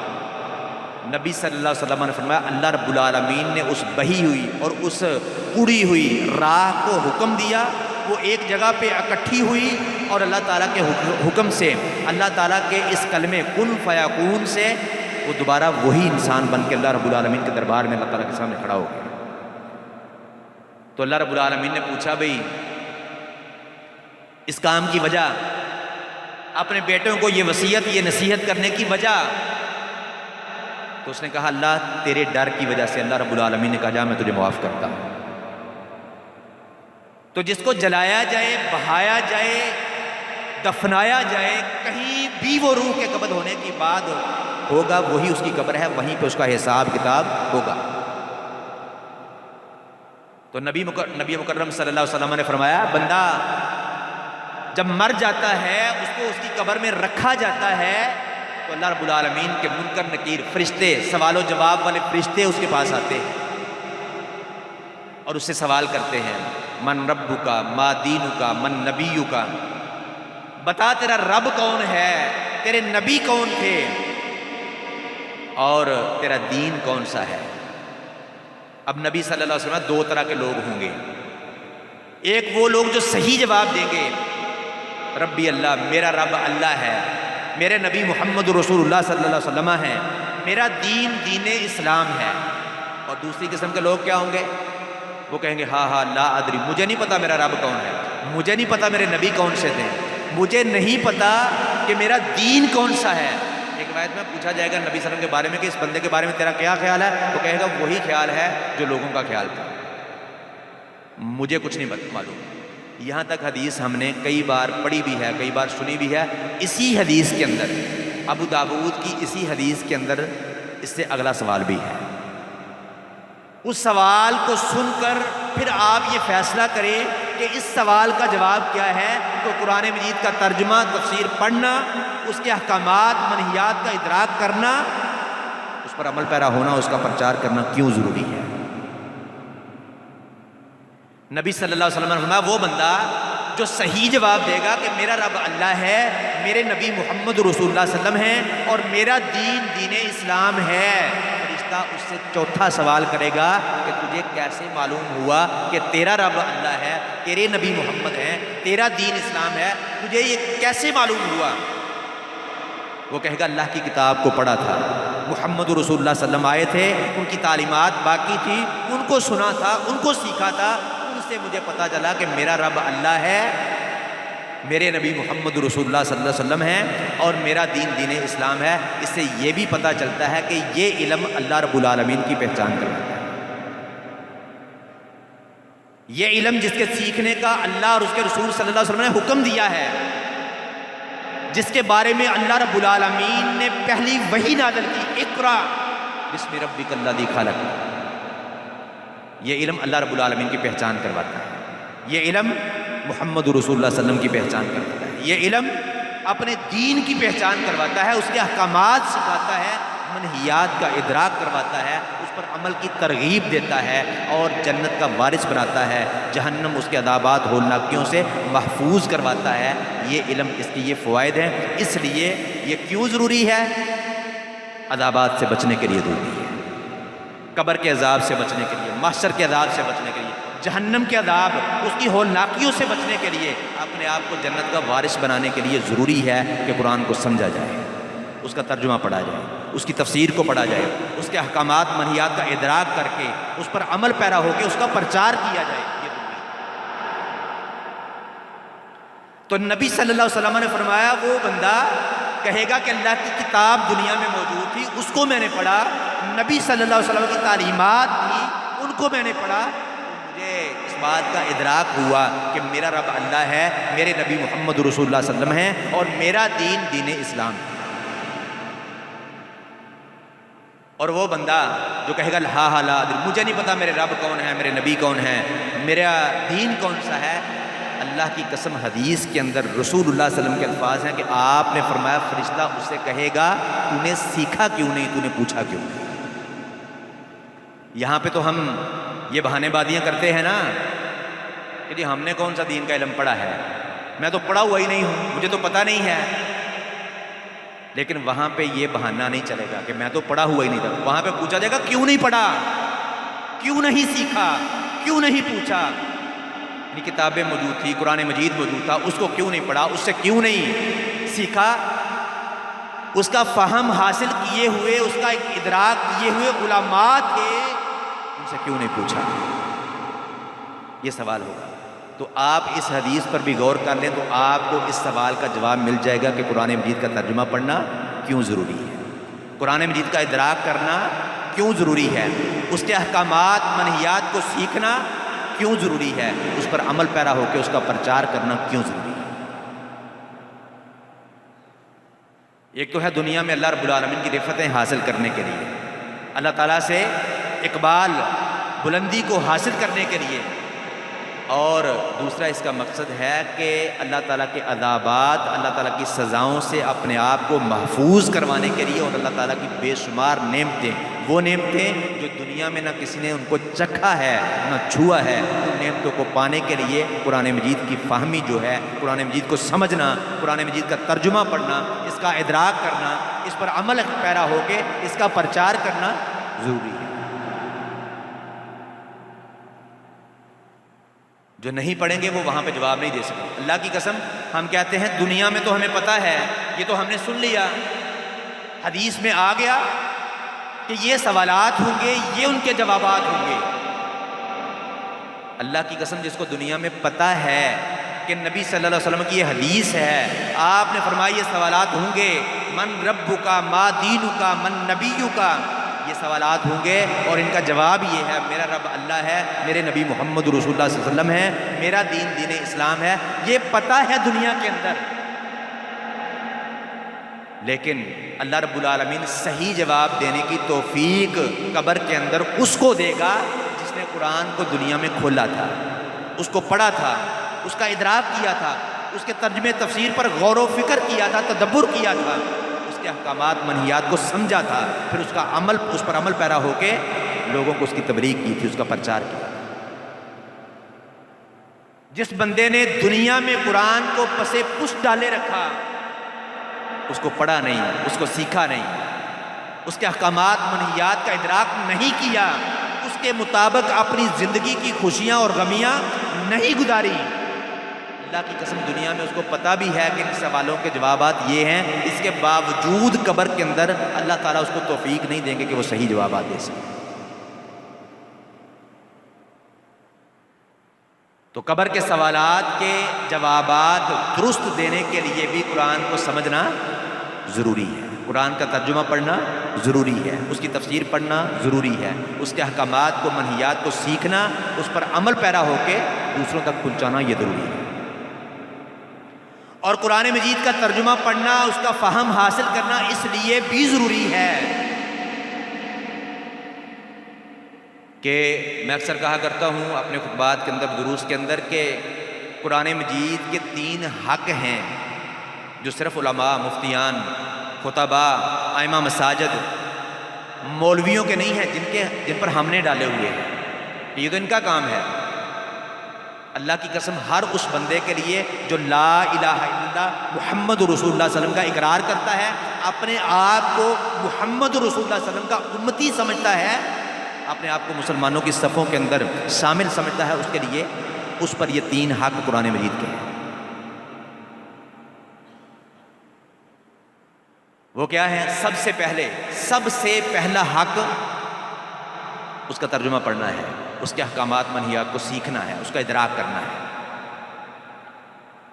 نبی صلی اللہ علیہ وسلم نے فرمایا اللہ رب العالمین نے اس بہی ہوئی اور اس اڑی ہوئی راکھ کو حکم دیا، وہ ایک جگہ پہ اکٹھی ہوئی اور اللہ تعالیٰ کے حکم سے، اللہ تعالیٰ کے اس کلمے کن فیکون سے وہ دوبارہ وہی انسان بن کے اللہ رب العالمین کے دربار میں اللہ تعالیٰ کے سامنے کھڑا ہو گیا. تو اللہ رب العالمین نے پوچھا بھئی اس کام کی وجہ، اپنے بیٹوں کو یہ وصیت یہ نصیحت کرنے کی وجہ، تو اس نے کہا اللہ تیرے ڈر کی وجہ سے. اللہ رب العالمین نے کہا جا میں تجھے معاف کرتا ہوں. تو جس کو جلایا جائے، بہایا جائے، دفنایا جائے، کہیں بھی وہ روح کے قبض ہونے کی بات ہوگا وہی اس کی قبر ہے، وہیں پہ اس کا حساب کتاب ہوگا. تو نبی مکرم صلی اللہ علیہ وسلم نے فرمایا بندہ جب مر جاتا ہے اس کو اس کی قبر میں رکھا جاتا ہے تو اللہ رب العالمین کے منکر نکیر فرشتے، سوال و جواب والے فرشتے اس کے پاس آتے ہیں اور اس سے سوال کرتے ہیں من ربک ما دینک من نبیک، بتا تیرا رب کون ہے، تیرے نبی کون تھے اور تیرا دین کون سا ہے. اب نبی صلی اللہ علیہ وسلم دو طرح کے لوگ ہوں گے. ایک وہ لوگ جو صحیح جواب دیں گے ربی اللہ، میرا رب اللہ ہے، میرے نبی محمد رسول اللہ صلی اللہ علیہ وسلم ہیں، میرا دین دین اسلام ہے. اور دوسری قسم کے لوگ کیا ہوں گے، وہ کہیں گے ہاں لا ادری، مجھے نہیں پتا میرا رب کون ہے، مجھے نہیں پتا میرے نبی کون سے تھے، مجھے نہیں پتا کہ میرا دین کون سا ہے. ایک روایت میں پوچھا جائے گا نبی صلی اللہ علیہ وسلم کے بارے میں کہ اس بندے کے بارے میں تیرا کیا خیال ہے، تو کہے گا وہی خیال ہے جو لوگوں کا خیال تھا، مجھے کچھ نہیں معلوم. یہاں تک حدیث ہم نے کئی بار پڑھی بھی ہے، کئی بار سنی بھی ہے. اسی حدیث کے اندر، ابو داود کی اسی حدیث کے اندر اس سے اگلا سوال بھی ہے. اس سوال کو سن کر پھر آپ یہ فیصلہ کریں کہ اس سوال کا جواب کیا ہے. تو قرآن مجید کا ترجمہ تفسیر پڑھنا، اس کے احکامات منہیات کا ادراک کرنا، اس پر عمل پیرا ہونا، اس کا پرچار کرنا کیوں ضروری ہے. نبی صلی اللہ علیہ وسلم نے فرمایا وہ بندہ جو صحیح جواب دے گا کہ میرا رب اللہ ہے، میرے نبی محمد رسول اللہ صلی اللہ علیہ وسلم ہیں اور میرا دین دین اسلام ہے، فرشتہ اس سے چوتھا سوال کرے گا کہ تجھے کیسے معلوم ہوا کہ تیرا رب اللہ ہے، تیرے نبی محمد ہیں، تیرا دین اسلام ہے، تجھے یہ کیسے معلوم ہوا. وہ کہے گا اللہ کی کتاب کو پڑھا تھا، محمد رسول اللہ صلی اللہ علیہ وسلم آئے تھے، ان کی تعلیمات باقی تھی، ان کو سنا تھا، ان کو سیکھا تھا، ان سے مجھے پتا چلا کہ میرا رب اللہ ہے، میرے نبی محمد رسول اللہ صلی اللہ علیہ وسلم ہیں اور میرا دین دین اسلام ہے. اس سے یہ بھی پتا چلتا ہے کہ یہ علم اللہ رب العالمین کی پہچان کرواتا ہے. یہ علم جس کے سیکھنے کا اللہ اور اس کے رسول صلی اللہ علیہ وسلم نے حکم دیا ہے، جس کے بارے میں اللہ رب العالمین نے پہلی وحی نازل کی، اقرا بسم ربک الذی خلق، یہ علم اللہ رب العالمین کی پہچان کرواتا ہے، یہ علم محمد رسول اللہ صلی اللہ علیہ وسلم کی پہچان کرواتا ہے، یہ علم اپنے دین کی پہچان کرواتا ہے، اس کے احکامات سکھاتا ہے، منہیات کا ادراک کرواتا ہے، اس پر عمل کی ترغیب دیتا ہے اور جنت کا وارث بناتا ہے، جہنم اس کے عذابات ہولناکیوں سے محفوظ کرواتا ہے۔ یہ علم، اس کی یہ فوائد ہیں۔ اس لیے یہ کیوں ضروری ہے؟ عذابات سے بچنے کے لیے ضروری ہے، قبر کے عذاب سے بچنے کے لیے، محشر کے عذاب سے بچنے کے لیے، جہنم کے عذاب، اس کی ہولناکیوں سے بچنے کے لیے، اپنے آپ کو جنت کا وارث بنانے کے لیے ضروری ہے کہ قرآن کو سمجھا جائے، اس کا ترجمہ پڑھا جائے، اس کی تفسیر کو پڑھا جائے، اس کے احکامات منہیات کا ادراک کر کے اس پر عمل پیرا ہو کے اس کا پرچار کیا جائے۔ یہ تو نبی صلی اللہ علیہ وسلم نے فرمایا وہ بندہ کہے گا کہ اللہ کی کتاب دنیا میں موجود تھی، اس کو میں نے پڑھا، نبی صلی اللہ علیہ وسلم کی تعلیمات تھی، ان کو میں نے پڑھا، تو مجھے اس بات کا ادراک ہوا کہ میرا رب اللہ ہے، میرے نبی محمد رسول اللہ صلی اللہ علیہ وسلم ہیں، اور میرا دین دین اسلام ہے۔ اور وہ بندہ جو کہے گا ہا ہا لا ادری، مجھے نہیں پتا میرے رب کون ہے، میرے نبی کون ہے، میرا دین کون سا ہے، اللہ کی قسم حدیث کے اندر رسول اللہ صلی اللہ علیہ وسلم کے الفاظ ہیں کہ آپ نے فرمایا فرشتہ اس سے کہے گا تو نے سیکھا کیوں نہیں، تو نے پوچھا کیوں نہیں۔ یہاں پہ تو ہم یہ بہانے بازیاں کرتے ہیں نا کہ جی ہم نے کون سا دین کا علم پڑھا ہے، میں تو پڑھا ہوا ہی نہیں ہوں، مجھے تو پتہ نہیں ہے۔ لیکن وہاں پہ یہ بہانہ نہیں چلے گا کہ میں تو پڑھا ہوا ہی نہیں تھا، وہاں پہ پوچھا جائے گا کیوں نہیں پڑھا، کیوں نہیں سیکھا، کیوں نہیں پوچھا۔ یعنی کتابیں موجود تھی، قرآن مجید موجود تھا، اس کو کیوں نہیں پڑھا، اس سے کیوں نہیں سیکھا، اس کا فہم حاصل کیے ہوئے، اس کا ایک ادراک کیے ہوئے علماء تھے، ان سے کیوں نہیں پوچھا، یہ سوال ہوگا۔ تو آپ اس حدیث پر بھی غور کر لیں تو آپ کو اس سوال کا جواب مل جائے گا کہ قرآن مجید کا ترجمہ پڑھنا کیوں ضروری ہے، قرآن مجید کا ادراک کرنا کیوں ضروری ہے، اس کے احکامات منہیات کو سیکھنا کیوں ضروری ہے، اس پر عمل پیرا ہو کے اس کا پرچار کرنا کیوں ضروری ہے۔ ایک تو ہے دنیا میں اللہ رب العالمین کی رفتیں حاصل کرنے کے لیے، اللہ تعالیٰ سے اقبال بلندی کو حاصل کرنے کے لیے، اور دوسرا اس کا مقصد ہے کہ اللہ تعالیٰ کے عذابات، اللہ تعالیٰ کی سزاؤں سے اپنے آپ کو محفوظ کروانے کے لیے، اور اللہ تعالیٰ کی بے شمار نعمتیں، وہ نعمتیں جو دنیا میں نہ کسی نے ان کو چکھا ہے نہ چھوا ہے، ان نعمتوں کو پانے کے لیے قرآن مجید کی فہمی جو ہے، قرآن مجید کو سمجھنا، قرآن مجید کا ترجمہ پڑھنا، اس کا ادراک کرنا، اس پر عمل پیرا ہو کے اس کا پرچار کرنا ضروری ہے۔ جو نہیں پڑھیں گے وہ وہاں پہ جواب نہیں دے سکتے۔ اللہ کی قسم ہم کہتے ہیں دنیا میں تو ہمیں پتہ ہے، یہ تو ہم نے سن لیا، حدیث میں آ گیا کہ یہ سوالات ہوں گے، یہ ان کے جوابات ہوں گے۔ اللہ کی قسم جس کو دنیا میں پتہ ہے کہ نبی صلی اللہ علیہ وسلم کی یہ حدیث ہے، آپ نے فرمایا یہ سوالات ہوں گے، من ربک ما دینک من نبیک، یہ سوالات ہوں گے اور ان کا جواب یہ ہے میرا رب اللہ ہے، میرے نبی محمد رسول اللہ صلی اللہ علیہ وسلم ہے، میرا دین دین اسلام ہے، یہ پتہ ہے دنیا کے اندر۔ لیکن اللہ رب العالمین صحیح جواب دینے کی توفیق قبر کے اندر اس کو دے گا جس نے قرآن کو دنیا میں کھولا تھا، اس کو پڑھا تھا، اس کا ادراک کیا تھا، اس کے ترجمے تفسیر پر غور و فکر کیا تھا، تدبر کیا تھا، اس کے احکامات منہیات کو سمجھا تھا، پھر اس پر عمل پیرا ہو کے لوگوں کو اس کی تبلیغ کی تھی، اس کا پرچار کیا۔ جس بندے نے دنیا میں قرآن کو پسے پشت ڈالے رکھا، اس کو پڑھا نہیں، اس کو سیکھا نہیں، اس کے احکامات منہیات کا ادراک نہیں کیا، اس کے مطابق اپنی زندگی کی خوشیاں اور غمیاں نہیں گزاری، اللہ کی قسم دنیا میں اس کو پتہ بھی ہے کہ ان سوالوں کے جوابات یہ ہیں، اس کے باوجود قبر کے اندر اللہ تعالیٰ اس کو توفیق نہیں دیں گے کہ وہ صحیح جوابات دے سکے۔ تو قبر کے سوالات کے جوابات درست دینے کے لیے بھی قرآن کو سمجھنا ضروری ہے۔ قرآن کا ترجمہ پڑھنا ضروری ہے، اس کی تفسیر پڑھنا ضروری ہے، اس کے احکامات کو، منہیات کو سیکھنا، اس پر عمل پیرا ہو کے دوسروں تک پہنچانا یہ ضروری ہے۔ اور قرآن مجید کا ترجمہ پڑھنا، اس کا فہم حاصل کرنا اس لیے بھی ضروری ہے کہ میں اکثر کہا کرتا ہوں اپنے خطبات کے اندر، دروس کے اندر، کہ قرآن مجید کے 3 حق ہیں جو صرف علماء، مفتیان، خطباء، ائمہ مساجد، مولویوں کے نہیں ہیں، جن پر ہم نے ڈالے ہوئے ہیں۔ یہ تو ان کا کام ہے۔ اللہ کی قسم، ہر اس بندے کے لیے جو لا الہ الا اللہ محمد رسول اللہ صلی اللہ علیہ وسلم کا اقرار کرتا ہے، اپنے آپ کو محمد رسول اللہ صلی اللہ علیہ وسلم کا امتی سمجھتا ہے، اپنے آپ کو مسلمانوں کی صفوں کے اندر شامل سمجھتا ہے، اس کے لیے، اس پر یہ 3 حق قرآن مجید کے ہیں۔ وہ کیا ہے؟ سب سے پہلا حق اس کا ترجمہ پڑھنا ہے، اس کے احکامات، منہیات کو سیکھنا ہے، اس کا ادراک کرنا ہے۔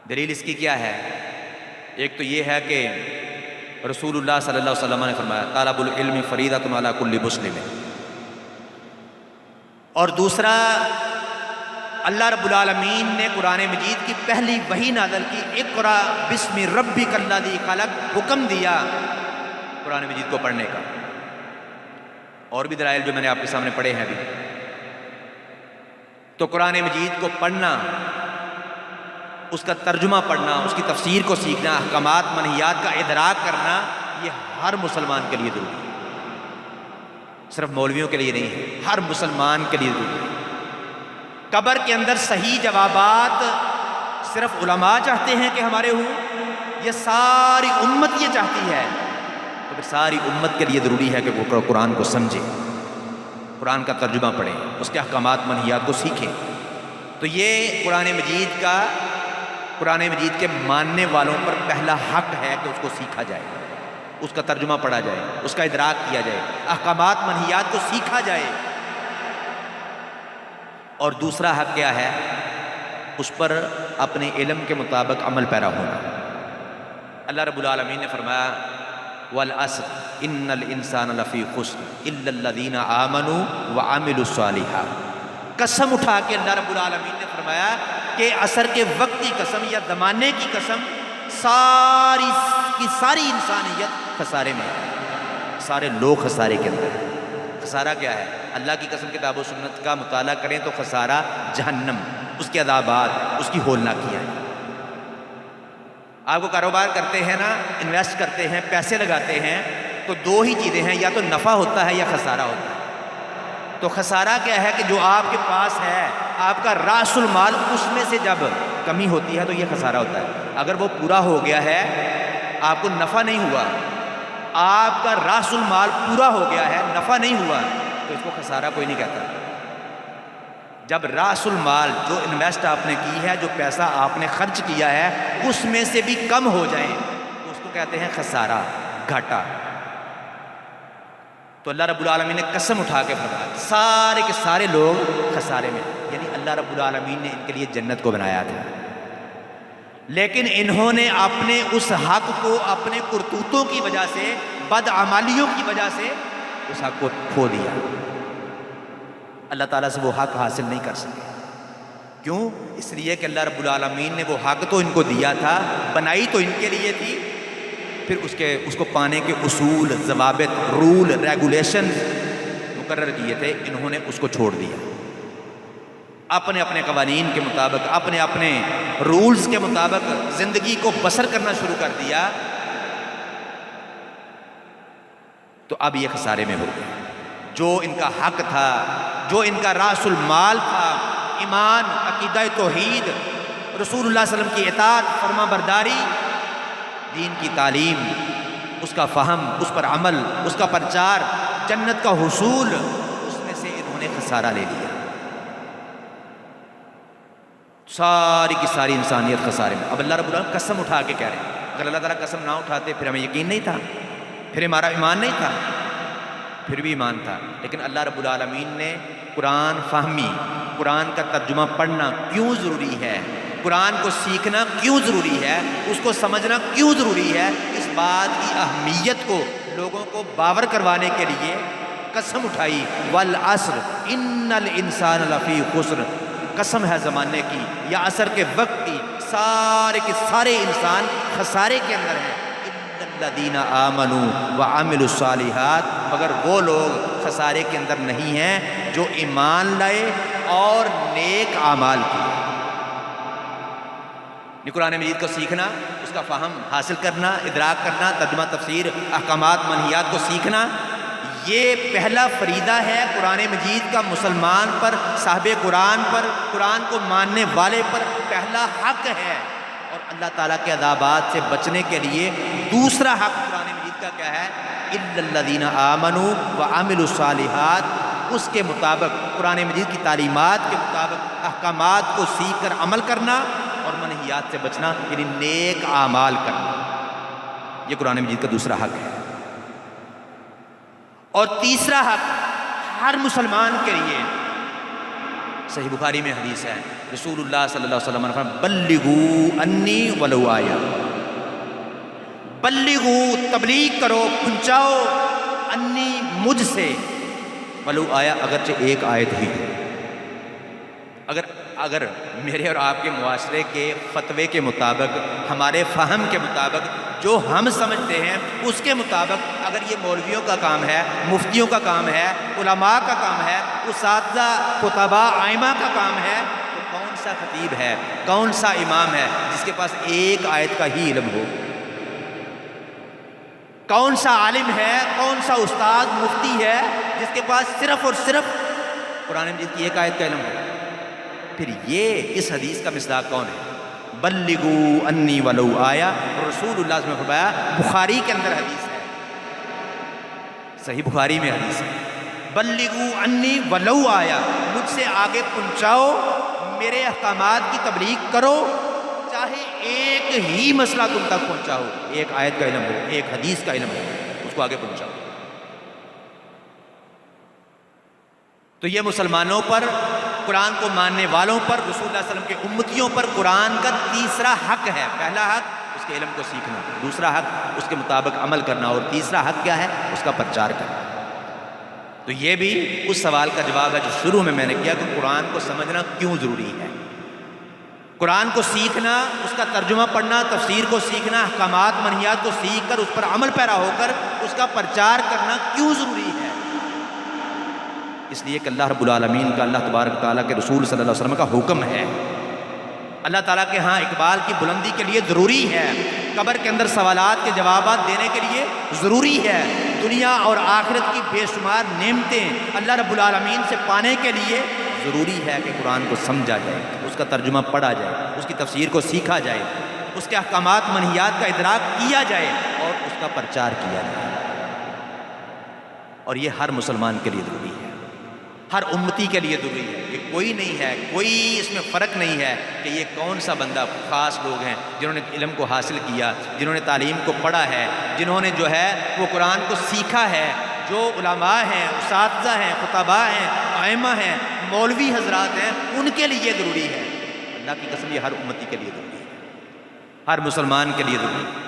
دلیل اس کی کیا ہے؟ ایک تو یہ ہے کہ رسول اللہ صلی اللہ علیہ وسلم نے فرمایا طالب العلم فریضۃ علی کل مسلم، اور دوسرا اللہ رب العالمین نے قرآن مجید کی پہلی وحی نازل کی، اقرا بسم ربک الذی خلق، حکم دیا قرآن مجید کو پڑھنے کا۔ اور بھی دلائل جو میں نے آپ کے سامنے پڑھے ہیں ابھی۔ تو قرآن مجید کو پڑھنا، اس کا ترجمہ پڑھنا، اس کی تفسیر کو سیکھنا، احکامات، منہیات کا ادراک کرنا، یہ ہر مسلمان کے لیے ضروری ہے، صرف مولویوں کے لیے نہیں ہے، ہر مسلمان کے لیے ضروری ہے۔ قبر کے اندر صحیح جوابات صرف علماء چاہتے ہیں کہ ہمارے ہوں، یہ ساری امت یہ چاہتی ہے؟ تو پھر ساری امت کے لیے ضروری ہے کہ وہ قرآن کو سمجھے، قرآن کا ترجمہ پڑھیں، اس کے احکامات، منہیات کو سیکھیں۔ تو یہ قرآن مجید کے ماننے والوں پر پہلا حق ہے کہ اس کو سیکھا جائے، اس کا ترجمہ پڑھا جائے، اس کا ادراک کیا جائے، احکامات، منہیات کو سیکھا جائے۔ اور دوسرا حق کیا ہے؟ اس پر اپنے علم کے مطابق عمل پیرا ہونا۔ اللہ رب العالمین نے فرمایا والعصر ان الانسان لفی خسر الا الذین آمنوا وعملوا الصالحات۔ قسم اٹھا کے اللہ رب العالمین نے فرمایا کہ عصر کے وقت کی قسم یا زمانے کی قسم، ساری کی ساری انسانیت خسارے میں ہے، سارے لوگ خسارے کے اندر ہیں۔ خسارہ کیا ہے؟ اللہ کی قسم کتاب و سنت کا مطالعہ کریں تو خسارہ جہنم، اس کے عذابات، اس کی ہولناکیاں ہیں۔ آپ کو کاروبار کرتے ہیں نا، انویسٹ کرتے ہیں، پیسے لگاتے ہیں، تو 2 ہی چیزیں ہیں، یا تو نفع ہوتا ہے یا خسارہ ہوتا ہے۔ تو خسارہ کیا ہے؟ کہ جو آپ کے پاس ہے، آپ کا راس المال، اس میں سے جب کمی ہوتی ہے تو یہ خسارہ ہوتا ہے۔ اگر وہ پورا ہو گیا ہے، آپ کو نفع نہیں ہوا، آپ کا راس المال پورا ہو گیا ہے، نفع نہیں ہوا، تو اس کو خسارہ کوئی نہیں کہتا۔ جب راس المال جو انویسٹ آپ نے کی ہے، جو پیسہ آپ نے خرچ کیا ہے، اس میں سے بھی کم ہو جائیں تو اس کو کہتے ہیں خسارہ، گھاٹا۔ تو اللہ رب العالمین نے قسم اٹھا کے فرمایا سارے کے سارے لوگ خسارے میں، یعنی اللہ رب العالمین نے ان کے لیے جنت کو بنایا تھا، لیکن انہوں نے اپنے اس حق کو اپنے کرتوتوں کی وجہ سے، بدعمالیوں کی وجہ سے اس حق کو کھو دیا۔ اللہ تعالیٰ سے وہ حق حاصل نہیں کر سکے۔ کیوں؟ اس لیے کہ اللہ رب العالمین نے وہ حق تو ان کو دیا تھا، بنائی تو ان کے لیے تھی، پھر اس کو پانے کے اصول، ضوابط، رول، ریگولیشن مقرر کیے تھے، انہوں نے اس کو چھوڑ دیا، اپنے اپنے قوانین کے مطابق، اپنے اپنے رولز کے مطابق زندگی کو بسر کرنا شروع کر دیا، تو اب یہ خسارے میں ہو گئے۔ جو ان کا حق تھا، جو ان کا راس المال تھا، ایمان، عقیدہ توحید، رسول اللہ صلی اللہ علیہ وسلم کی اطاعت، فرما برداری، دین کی تعلیم، اس کا فہم، اس پر عمل، اس کا پرچار، جنت کا حصول، اس میں سے انہوں نے خسارہ لے لیا۔ ساری کی ساری انسانیت خسارے میں۔ اب اللہ رب العالمین قسم اٹھا کے کہہ رہے ہیں، اگر اللہ تعالیٰ قسم نہ اٹھاتے پھر ہمیں یقین نہیں تھا، پھر ہمارا ایمان نہیں تھا، پھر بھی ایمان تھا، لیکن اللہ رب العالمین نے قرآن فہمی، قرآن کا ترجمہ پڑھنا کیوں ضروری ہے، قرآن کو سیکھنا کیوں ضروری ہے، اس کو سمجھنا کیوں ضروری ہے، اس بات کی اہمیت کو لوگوں کو باور کروانے کے لیے قسم اٹھائی، والعصر ان الانسان لفی خسر، قسم ہے زمانے کی یا عصر کے وقت کی، سارے کے سارے انسان خسارے کے اندر ہیں، الا الذین آمنوا وعملوا الصالحات، مگر وہ لوگ خسارے کے اندر نہیں ہیں جو ایمان لائے اور نیک اعمال کیے۔ قرآن مجید کو سیکھنا، اس کا فہم حاصل کرنا، ادراک کرنا، ترجمہ تفسیر، احکامات منہیات کو سیکھنا، یہ پہلا فریضہ ہے قرآن مجید کا مسلمان پر، صاحب قرآن پر، قرآن کو ماننے والے پر پہلا حق ہے۔ اور اللہ تعالیٰ کے عذابات سے بچنے کے لیے دوسرا حق قرآن مجید کا کیا ہے؟ الا الذین آمنوا وعملوا الصالحات، اس کے مطابق قرآن مجید کی تعلیمات کے مطابق احکامات کو سیکھ کر عمل کرنا اور منہیات سے بچنا، یعنی نیک اعمال کرنا، یہ قرآن مجید کا دوسرا حق ہے۔ اور تیسرا حق ہر مسلمان کے لیے، صحیح بخاری میں حدیث ہے، رسول اللہ صلی اللہ علیہ وسلم نے فرمایا بلغوا انی ولو آیا، بلغوا تبلیغ کرو، پہنچاؤ، انی مجھ سے، ولو آیا اگرچہ ایک آیت ہی، اگر میرے اور آپ کے معاشرے کے فتوے کے مطابق، ہمارے فہم کے مطابق، جو ہم سمجھتے ہیں اس کے مطابق اگر یہ مولویوں کا کام ہے، مفتیوں کا کام ہے، علماء کا کام ہے، اساتذہ، خطباء، ائمہ کا کام ہے، تو کون سا خطیب ہے، کون سا امام ہے جس کے پاس ایک آیت کا ہی علم ہو؟ کون سا عالم ہے، کون سا استاد مفتی ہے جس کے پاس صرف اور صرف قرآن مجید کی ایک آیت کا علم ہو؟ پھر یہ اس حدیث کا مصداق کون ہے؟ بلغوا انی ولو آیا، اور رسول اللہ صلی اللہ علیہ وسلم نے فرمایا، بخاری کے اندر حدیث ہے، صحیح بخاری میں حدیث ہے، بلغوا انی ولو آیا، مجھ سے آگے پہنچاؤ، میرے احکامات کی تبلیغ کرو، چاہے ایک ہی مسئلہ تم تک پہنچاؤ، ایک آیت کا علم ہو، ایک حدیث کا علم ہو، اس کو آگے پہنچاؤ۔ تو یہ مسلمانوں پر، قرآن کو ماننے والوں پر، رسول اللہ صلی اللہ علیہ وسلم کے امتیوں پر قرآن کا تیسرا حق ہے۔ پہلا حق اس کے علم کو سیکھنا، دوسرا حق اس کے مطابق عمل کرنا، اور تیسرا حق کیا ہے؟ اس کا پرچار کرنا۔ تو یہ بھی اس سوال کا جواب ہے جو شروع میں نے کیا کہ قرآن کو سمجھنا کیوں ضروری ہے، قرآن کو سیکھنا، اس کا ترجمہ پڑھنا، تفسیر کو سیکھنا، احکامات منہیات کو سیکھ کر اس پر عمل پیرا ہو کر اس کا پرچار کرنا کیوں ضروری ہے؟ اس لیے کہ اللہ رب العالمین کا، اللہ تبارک تعالیٰ کے رسول صلی اللہ علیہ وسلم کا حکم ہے۔ اللہ تعالیٰ کے ہاں اقبال کی بلندی کے لیے ضروری ہے، قبر کے اندر سوالات کے جوابات دینے کے لیے ضروری ہے، دنیا اور آخرت کی بے شمار نعمتیں اللہ رب العالمین سے پانے کے لیے ضروری ہے کہ قرآن کو سمجھا جائے، اس کا ترجمہ پڑھا جائے، اس کی تفسیر کو سیکھا جائے، اس کے احکامات منہیات کا ادراک کیا جائے اور اس کا پرچار کیا جائے۔ اور یہ ہر مسلمان کے لیے ضروری ہے، ہر امتی کے لیے ضروری ہے۔ یہ کوئی نہیں ہے، کوئی اس میں فرق نہیں ہے کہ یہ کون سا بندہ، خاص لوگ ہیں جنہوں نے علم کو حاصل کیا، جنہوں نے تعلیم کو پڑھا ہے، جنہوں نے جو ہے وہ قرآن کو سیکھا ہے، جو علماء ہیں، اساتذہ ہیں، خطباء ہیں، ائمہ ہیں، مولوی حضرات ہیں، ان کے لیے یہ ضروری ہے۔ اللہ کی قسم یہ ہر امتی کے لیے ضروری ہے، ہر مسلمان کے لیے ضروری ہے۔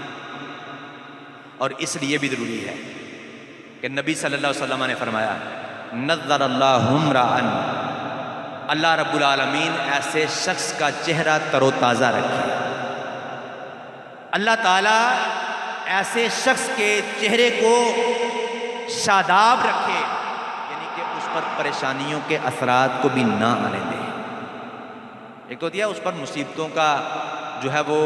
اور اس لیے بھی ضروری ہے کہ نبی صلی اللہ علیہ وسلم نے فرمایا، نظر اللہ امرأً، اللہ رب العالمین ایسے شخص کا چہرہ تر و تازہ رکھے، اللہ تعالیٰ ایسے شخص کے چہرے کو شاداب رکھے، یعنی کہ اس پر پریشانیوں کے اثرات کو بھی نہ آنے دے۔ ایک تو دیا اس پر مصیبتوں کا جو ہے وہ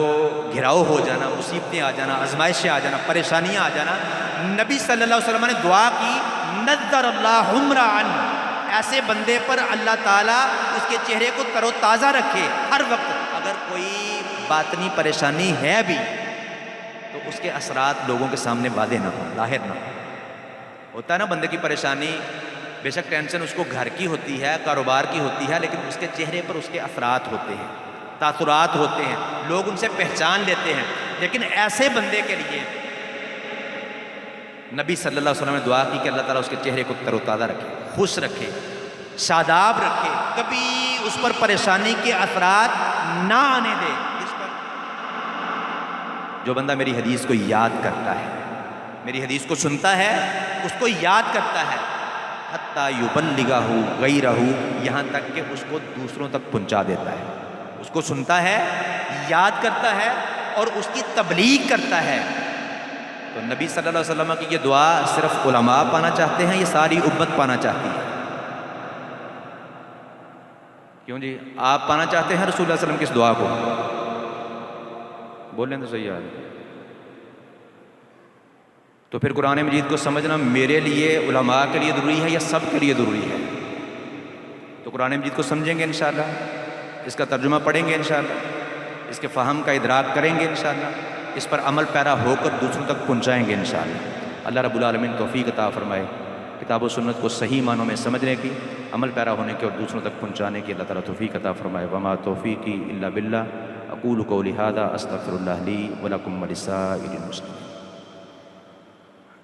گھراؤ ہو جانا، مصیبتیں آ جانا، آزمائشیں آ جانا، پریشانیاں آ جانا۔ نبی صلی اللہ علیہ وسلم نے دعا کی، نظر اللہ امرأً، ایسے بندے پر اللہ تعالیٰ اس کے چہرے کو تر و تازہ رکھے ہر وقت، اگر کوئی باطنی پریشانی ہے بھی تو اس کے اثرات لوگوں کے سامنے واضح نہ ہوں، ظاہر نہ ہوں۔ ہوتا ہے نا بندے کی پریشانی، بے شک ٹینشن اس کو گھر کی ہوتی ہے، کاروبار کی ہوتی ہے، لیکن اس کے چہرے پر اس کے اثرات ہوتے ہیں، تاثرات ہوتے ہیں، لوگ ان سے پہچان لیتے ہیں۔ لیکن ایسے بندے کے لیے نبی صلی اللہ علیہ وسلم نے دعا کی کہ اللہ تعالیٰ اس کے چہرے کو تر و تازہ رکھے، خوش رکھے، شاداب رکھے، کبھی اس پر پریشانی کے اثرات نہ آنے دے اس پر جو بندہ میری حدیث کو یاد کرتا ہے، میری حدیث کو سنتا ہے، اس کو یاد کرتا ہے، حتیٰ یبلغہ غیرہ، یہاں تک کہ اس کو دوسروں تک پہنچا دیتا ہے. اس کو سنتا ہے، یاد کرتا ہے اور اس کی تبلیغ کرتا ہے. تو نبی صلی اللہ علیہ وسلم کی یہ دعا صرف علماء پانا چاہتے ہیں، یہ ساری امت پانا چاہتی ہے؟ کیوں جی؟ آپ پانا چاہتے ہیں رسول اللہ علیہ وسلم کی اس دعا کو؟ بولیں تو صحیح ہے. تو پھر قرآن مجید کو سمجھنا میرے لیے، علماء کے لیے ضروری ہے یا سب کے لیے ضروری ہے؟ تو قرآن مجید کو سمجھیں گے انشاءاللہ، اس کا ترجمہ پڑھیں گے انشاءاللہ، اس کے فہم کا ادراک کریں گے انشاءاللہ، اس پر عمل پیرا ہو کر دوسروں تک پہنچائیں گے انشاءاللہ. اللہ رب العالمین توفیق عطا فرمائے کتاب و سنت کو صحیح معنوں میں سمجھنے کی، عمل پیرا ہونے کی اور دوسروں تک پہنچانے کی اللہ تعالیٰ توفیق عطا فرمائے. وما توفیقی الا باللہ. اقول قولی ھذا استغفر اللہ لی ولکم ولسائر المسلمین.